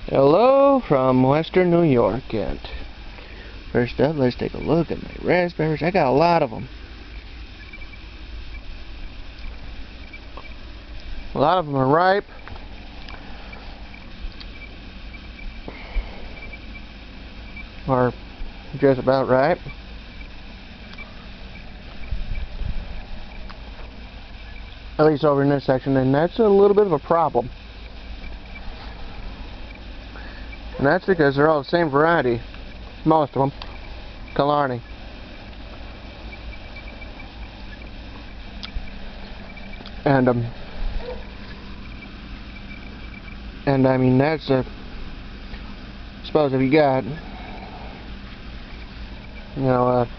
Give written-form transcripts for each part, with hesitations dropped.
Hello from Western New York, and first up, let's take a look at my raspberries. I got a lot of them. A lot of them are ripe. Or just about ripe. At least over in this section, and that's a little bit of a problem. And that's because they're all the same variety. Most of them. Killarney. And I mean, that's I suppose if you got, I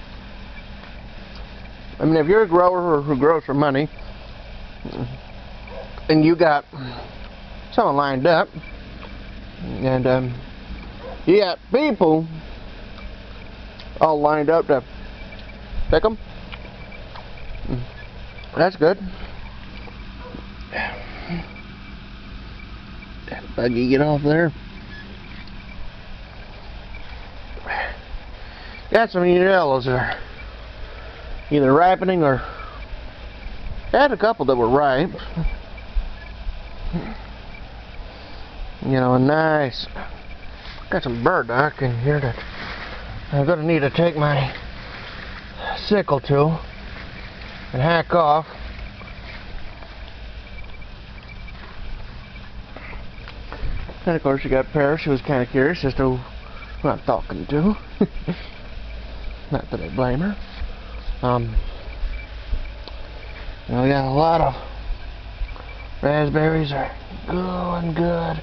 mean, if you're a grower who grows for money, and you got someone lined up, and you got people all lined up to pick them, that's good. That buggy, get off there. Got some yellows that are either ripening or had a couple that were ripe. A nice. Got some burdock in here that I'm gonna need to take my sickle to and hack off. And of course, you got Paris. She was kind of curious as to who I'm talking to. Not that I blame her. We got a lot of raspberries are going good.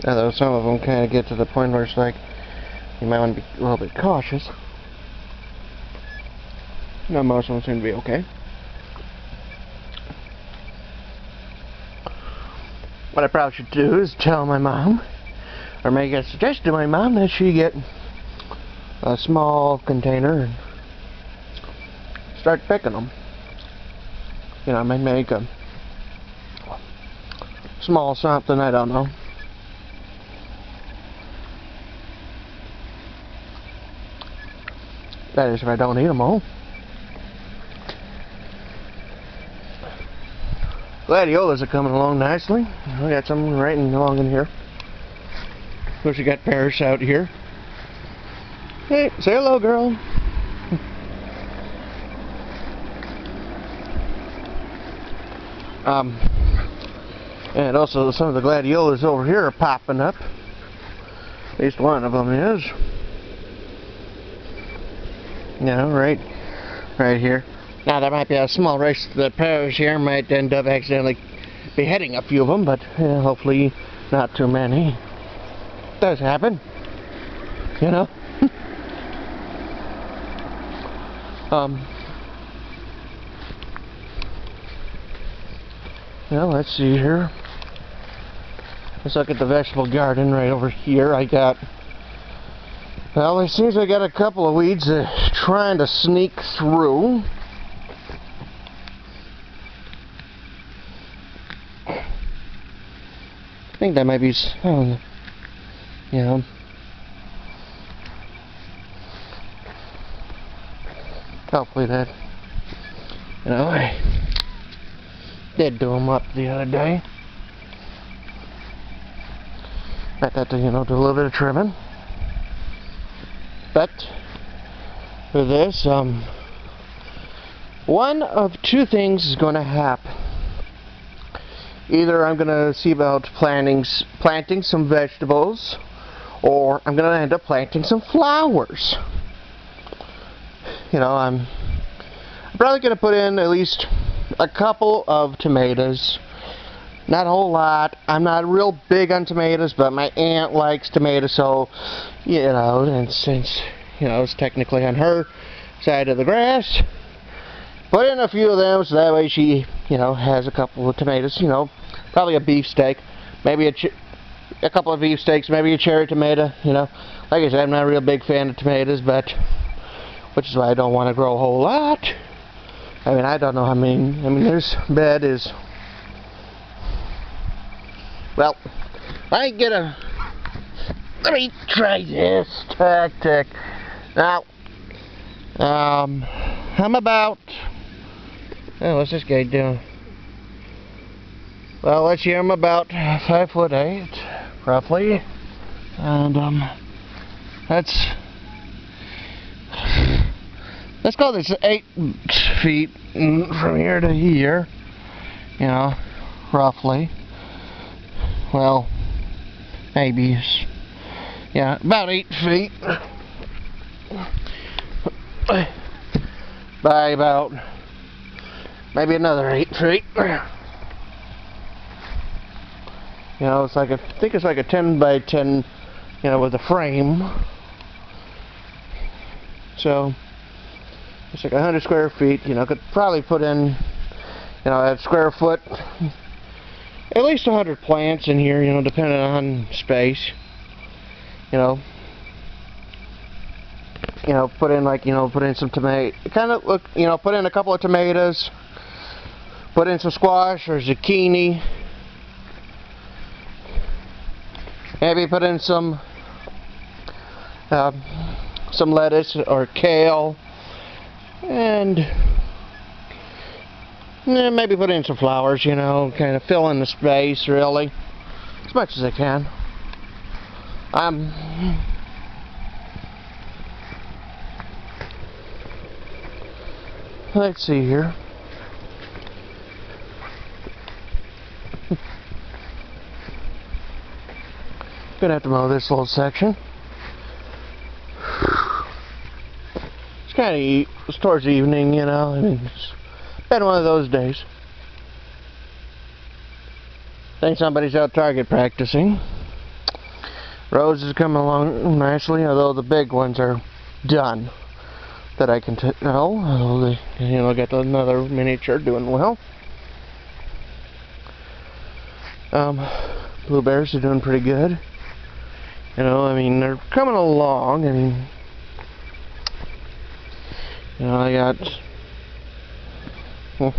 Although some of them kind of get to the point where it's like you might want to be a little bit cautious. No, most of them seem to be okay. What I probably should do is tell my mom, or make a suggestion to my mom that she get a small container and start picking them. Maybe make a small something, I don't know. That is if I don't eat them all. Gladiolas are coming along nicely. We got some right along in here. Of course, you got Paris out here. Hey, say hello, girl. And also some of the gladiolas over here are popping up. At least one of them is. Right here. Now there might be a small race that Paris here might end up accidentally beheading a few of them, but hopefully not too many. It does happen, let's see here. Let's look at the vegetable garden right over here. It seems I got a couple of weeds trying to sneak through. I think that might be, hopefully that, I did do them up the other day. I had to, do a little bit of trimming. But for this, one of two things is going to happen. Either I'm going to see about planting some vegetables, or I'm going to end up planting some flowers. I'm probably going to put in at least a couple of tomatoes. Not a whole lot. I'm not real big on tomatoes, but my aunt likes tomatoes, so, and since, it's technically on her side of the grass, put in a few of them so that way she, has a couple of tomatoes, probably a beefsteak, maybe a couple of beefsteaks, maybe a cherry tomato, Like I said, I'm not a real big fan of tomatoes, but which is why I don't want to grow a whole lot. I mean, I don't know how many. I mean, this bed is, well, I get a, let me try this tactic. Now, I'm about, oh, what's this guy doing? Well, let's see, I'm about 5'8", roughly, and let's call this 8 feet from here to here, you know, roughly. Well, maybe, yeah, about 8 feet by about maybe another 8 feet. You know, it's like I think it's like a 10 by 10, you know, with a frame. So it's like 100 square feet. You know, could probably put in, you know, at square foot, at least 100 plants in here. You know, depending on space. You know, put in like, you know, put in some tomato. Kind of look, you know, put in a couple of tomatoes. Put in some squash or zucchini. Maybe put in some lettuce or kale, and maybe put in some flowers. You know, kind of fill in the space really, as much as I can. Let's see here. Gonna have to mow this little section. It's kind of, it's towards the evening, you know. I mean, it's been one of those days. I think somebody's out target practicing. Roses coming along nicely, although the big ones are done. That I can tell. Although they, you know, got another miniature doing well. Blueberries are doing pretty good. You know, I mean, they're coming along. I mean, you know, I got, well,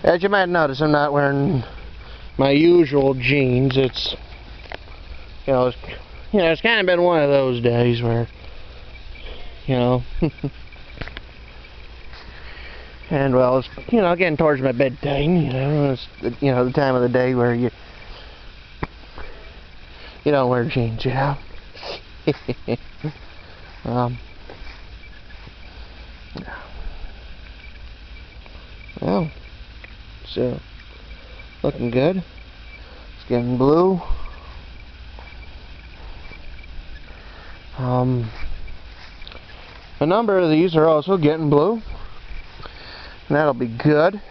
as you might notice, I'm not wearing my usual jeans. It's, you know, it's kind of been one of those days where, you know, and well, it's, you know, getting towards my bedtime. You know, it's, you know, the time of the day where you don't wear jeans, you know. Well, so looking good. It's getting blue. A number of these are also getting blue, and that'll be good.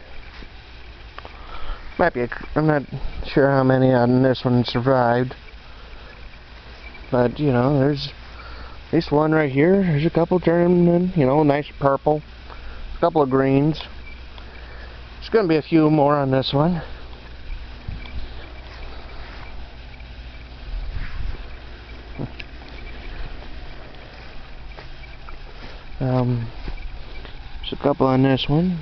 Might be I'm not sure how many on this one survived. But, you know, there's at least one right here. There's a couple turning in, you know, nice purple. A couple of greens. There's going to be a few more on this one. There's a couple on this one.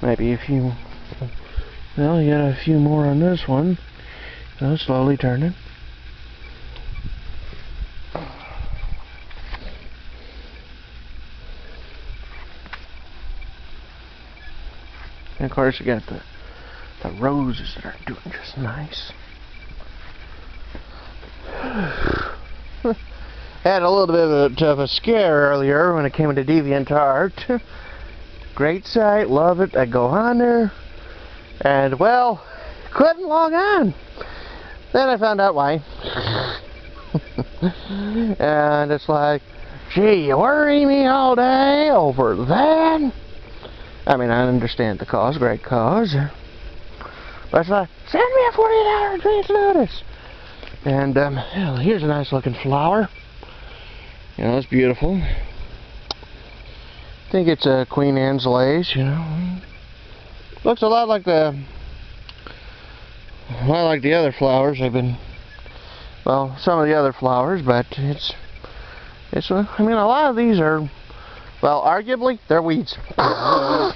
Maybe a few. Well, you got a few more on this one. So slowly turning. And of course you got the roses that are doing just nice. Had a little bit of a scare earlier when it came to DeviantArt. Great site, love it. I go on there. And, well, couldn't log on. Then I found out why. And it's like, gee, you worry me all day over that? I mean, I understand the cause, great cause. But it's like, send me a 48-hour advance notice. And, well, here's a nice looking flower. You know, it's beautiful. I think it's a Queen Anne's lace, you know. Looks a lot like the other flowers I've been well, some of the other flowers, but it's I mean, a lot of these are, well, arguably they're weeds, but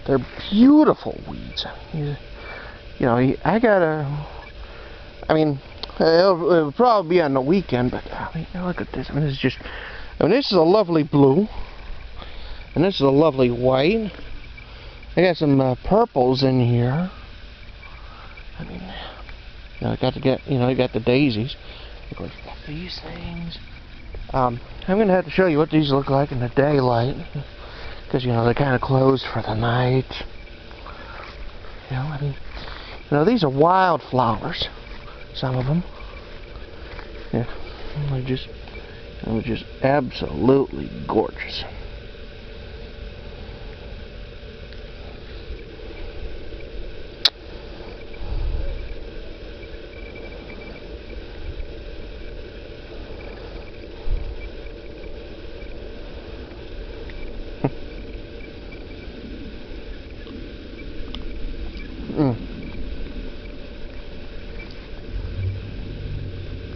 they're beautiful weeds. You know, I mean, it'll probably be on the weekend, but I mean, look at this. I mean, it's just, I mean, this is a lovely blue, and this is a lovely white. I got some purples in here. I mean, you know, you got the daisies. Of course, you got these things. I'm gonna have to show you what these look like in the daylight, because you know they're kind of closed for the night. You know, I mean, you know, these are wildflowers. Some of them. Yeah, they're just absolutely gorgeous.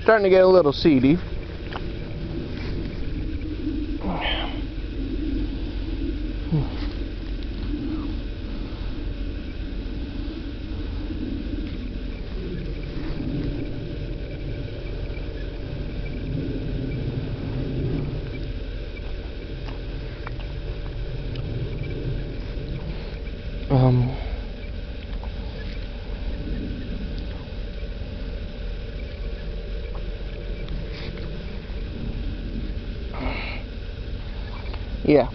Starting to get a little seedy. Yeah.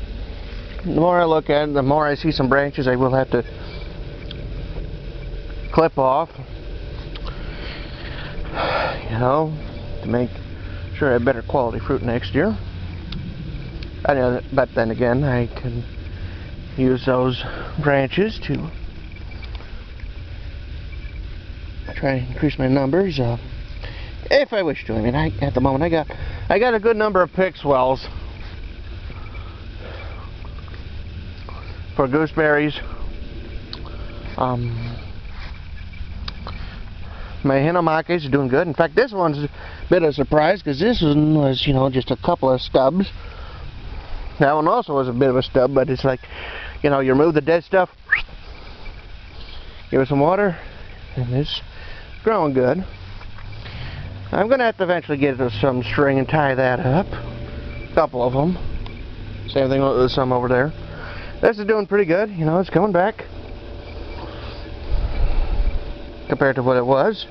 The more I look at it, the more I see some branches I will have to clip off. You know, to make sure I have better quality fruit next year. But then again, I can use those branches to try and increase my numbers if I wish to. I mean, at the moment I got a good number of pick swells for gooseberries. My hinomakes are doing good. In fact, this one's a bit of a surprise because this one was, you know, just a couple of stubs. That one also was a bit of a stub, but it's like, you know, you remove the dead stuff, give it some water, and it's growing good. I'm going to have to eventually get some string and tie that up. A couple of them. Same thing with some over there. This is doing pretty good, you know, it's coming back compared to what it was.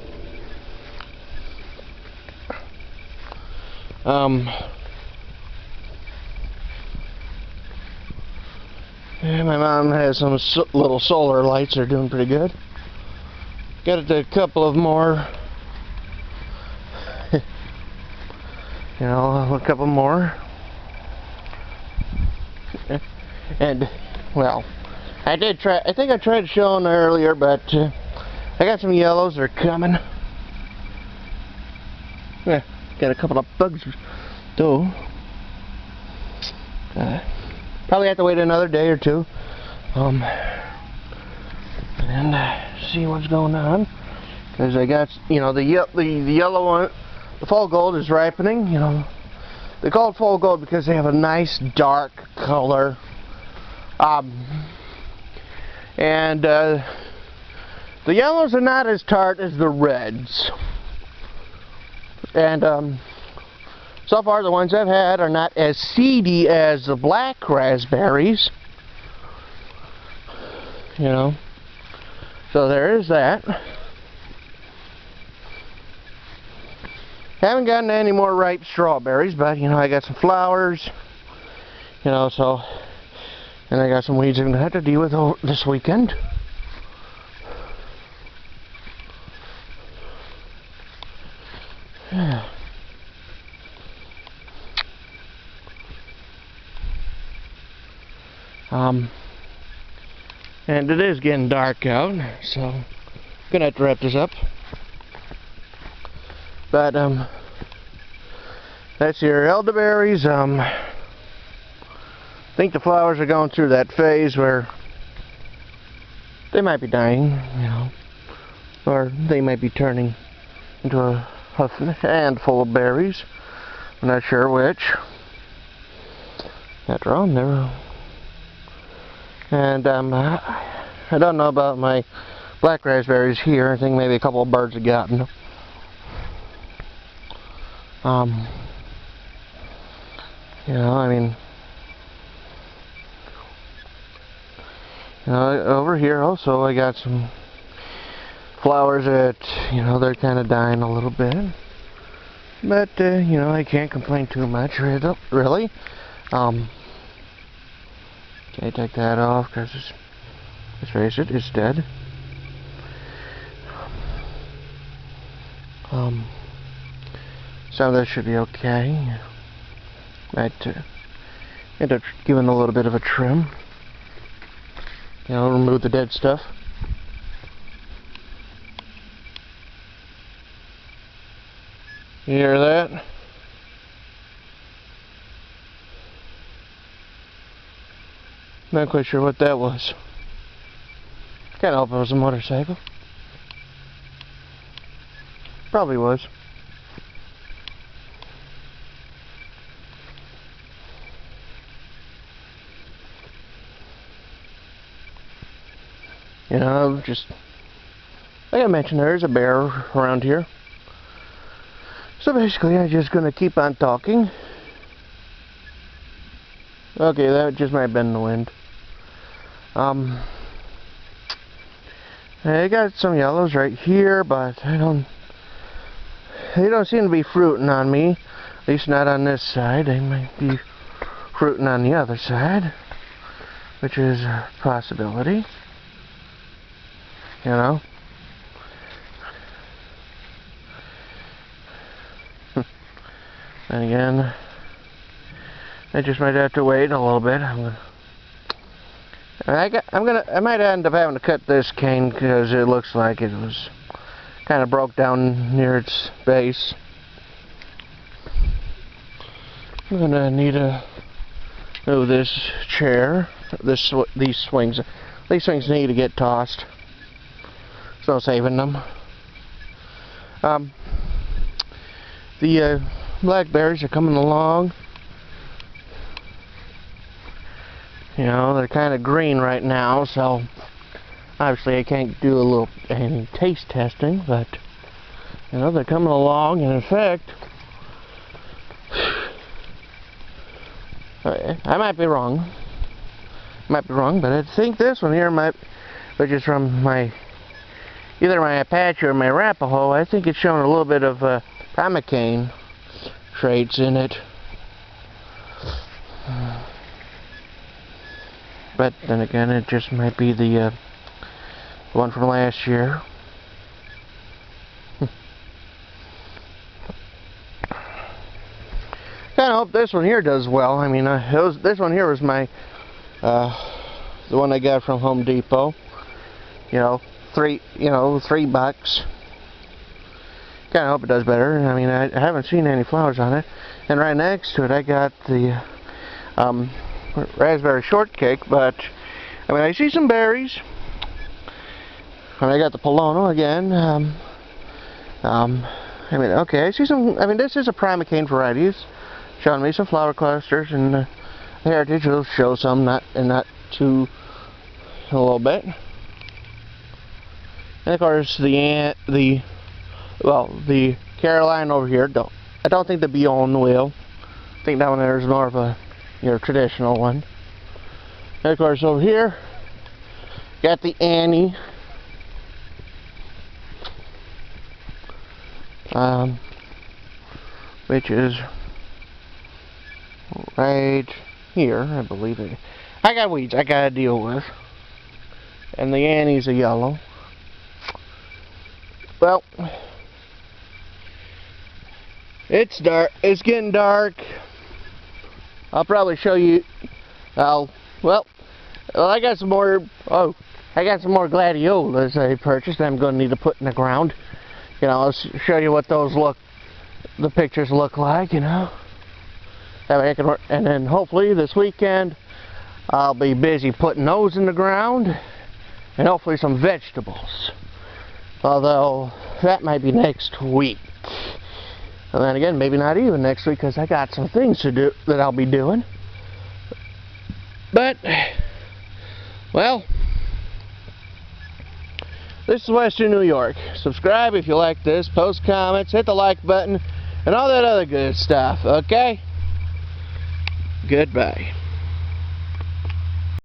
And my mom has some little solar lights that are doing pretty good. Got a couple of more, you know, a couple more. And, well, I think I tried showing earlier, but I got some yellows that are coming. Yeah, got a couple of bugs, though. Probably have to wait another day or two. And see what's going on. Because I got, you know, the yellow one, the fall gold is ripening, you know. They call it fall gold because they have a nice dark color. And the yellows are not as tart as the reds. And so far the ones I've had are not as seedy as the black raspberries. You know. So there is that. Haven't gotten any more ripe strawberries, but you know, I got some flowers. You know, so, and I got some weeds I'm gonna have to deal with this weekend. Yeah. And it is getting dark out, so I'm gonna have to wrap this up. But that's your elderberries. I think the flowers are going through that phase where they might be dying, you know, or they might be turning into a a handful of berries. I'm not sure which. After all, never. And I don't know about my black raspberries here. I think maybe a couple of birds have gotten them. You know, I mean, over here also I got some flowers that, they're kind of dying a little bit. But, I can't complain too much, really. Okay, take that off, because let's face it, it's dead. Some of this should be okay. Might end up giving a little bit of a trim. Remove the dead stuff. You hear that? Not quite sure what that was. Can't help if it was a motorcycle. Probably was. Just like I mentioned, there's a bear around here. So basically, I'm just going to keep on talking. Okay, that just might have been the wind. I got some yellows right here, but they don't seem to be fruiting on me. At least not on this side. They might be fruiting on the other side, which is a possibility. And again, I just might have to wait a little bit. I might end up having to cut this cane because it looks like it was kind of broke down near its base. I'm gonna need to move this chair. These swings. These swings need to get tossed. So saving them. The blackberries are coming along. They're kind of green right now, so obviously I can't do any taste testing, but they're coming along, and in fact, I might be wrong. But I think this one here which is from either my Apache or my Arapaho, I think it's showing a little bit of primocane traits in it. But then again, it just might be the one from last year. Kind of hope this one here does well. I mean, this one here was the one I got from Home Depot. $3. Kind of hope it does better. I mean, I haven't seen any flowers on it. And right next to it, I got the raspberry shortcake, but I mean, I see some berries. And I got the Polono again. I mean, okay, I see some. I mean, this is a primocane variety. It's showing me some flower clusters, and the heritage will show some, not too a little bit. And of course, the Caroline over here. I don't think the Beyond will. I think that one there is more of a traditional one. And of course, over here, got the Annie. Which is right here, I believe it. I got weeds I gotta deal with. And the Annie's a yellow. Well, it's dark. It's getting dark. I'll probably show you. Well, I got some more. Oh, I got some more gladiolas I purchased. I'm going to need to put in the ground. I'll show you what those the pictures look like. That way I can work. And then hopefully this weekend I'll be busy putting those in the ground, and hopefully some vegetables. Although that might be next week. And then again, maybe not even next week because I got some things to do that I'll be doing. But, well, this is Western New York. Subscribe if you like this, post comments, hit the like button, and all that other good stuff, okay? Goodbye.